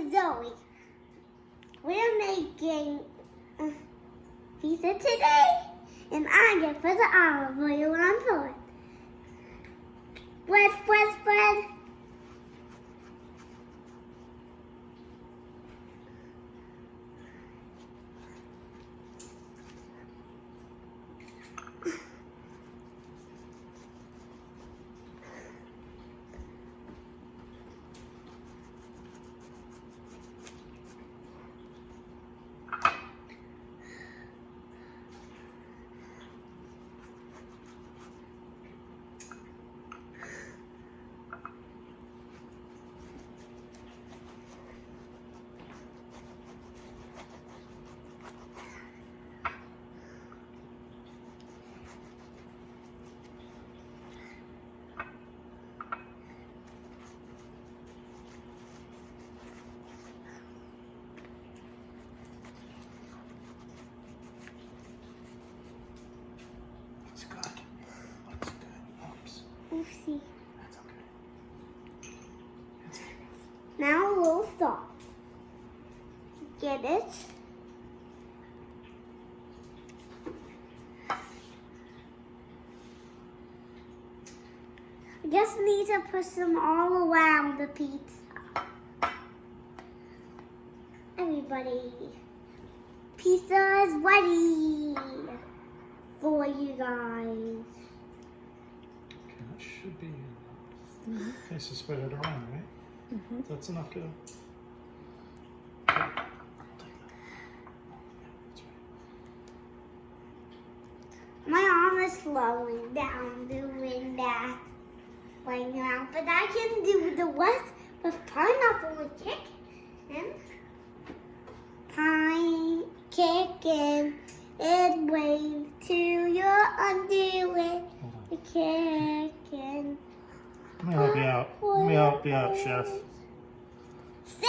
and Zoe. We're making pizza today, and I'm gonna put the olive oil on top. Spread. Looks good. Looks good. Oops. Oopsie. That's okay. That's okay. Now we'll stop. Get it? I just need to push them all around the pizza. Everybody, pizza is ready for you guys. Okay, that should be enough. Okay, so spread it around, right? That's enough to. Okay, I'll take that. Yeah, that's right. My arm is slowing down doing that right now, but I can do the rest with pineapple and chicken. Pine chicken, it wave to your undo it. Hold on. The chicken. Let me help you out. Let me help you out, Chef. Chef!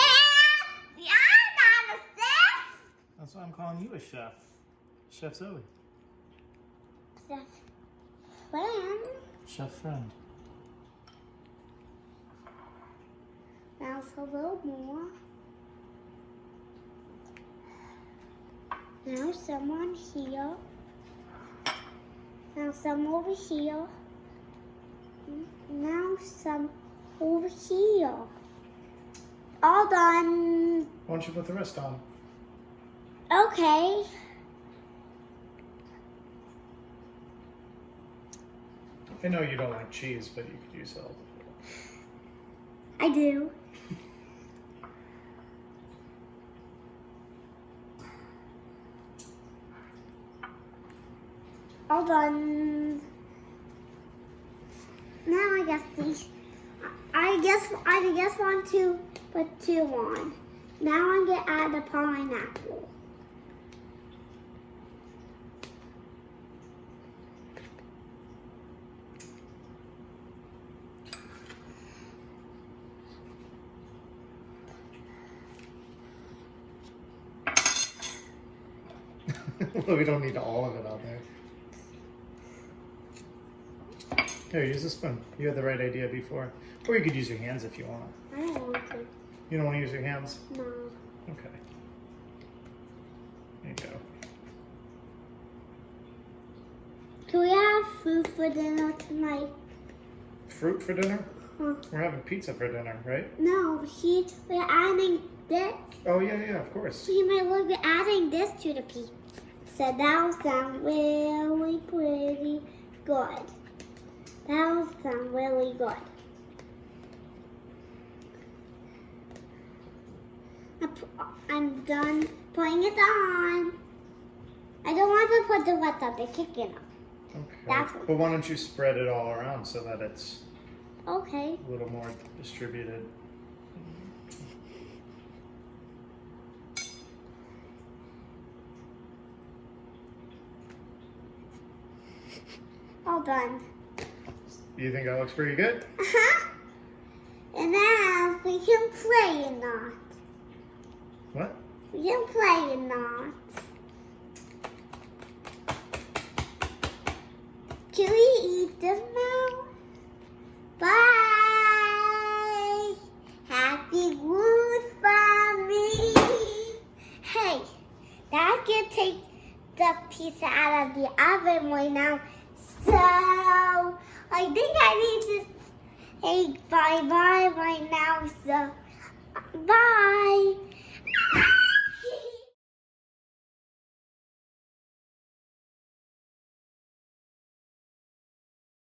I'm not a chef! That's why I'm calling you a chef. Chef Zoe. Chef friend. Chef friend. Now it's a little more. Now some on here. Now some over here. Now some over here. All done. Why don't you put the rest on? Okay. I know you don't like cheese, but you could use salt. I do. All done. Now I guess I just want to put 2 on. Now I'm gonna add the pineapple. Well, we don't need all of it on there. Here, use a spoon. You had the right idea before. Or you could use your hands if you want. I don't want to. You don't want to use your hands? No. Okay. There you go. Can we have food for dinner tonight? Fruit for dinner? Huh. We're having pizza for dinner, right? No, we're adding this. Oh, yeah, of course. We're adding this to the pizza. So that'll sound really pretty good. That'll sound really good. I'm done putting it on. I don't want to put the rest of the chicken on. Okay. That's- But why don't you spread it all around so that it's Okay. a little more distributed? All done. You think that looks pretty good? Uh-huh. And now we can play or not. What? We can play or not. Can we eat this now? Bye. Happy goosebumps. I'm gonna take the pizza out of the oven right now. So I think I need to say bye-bye right now. So bye.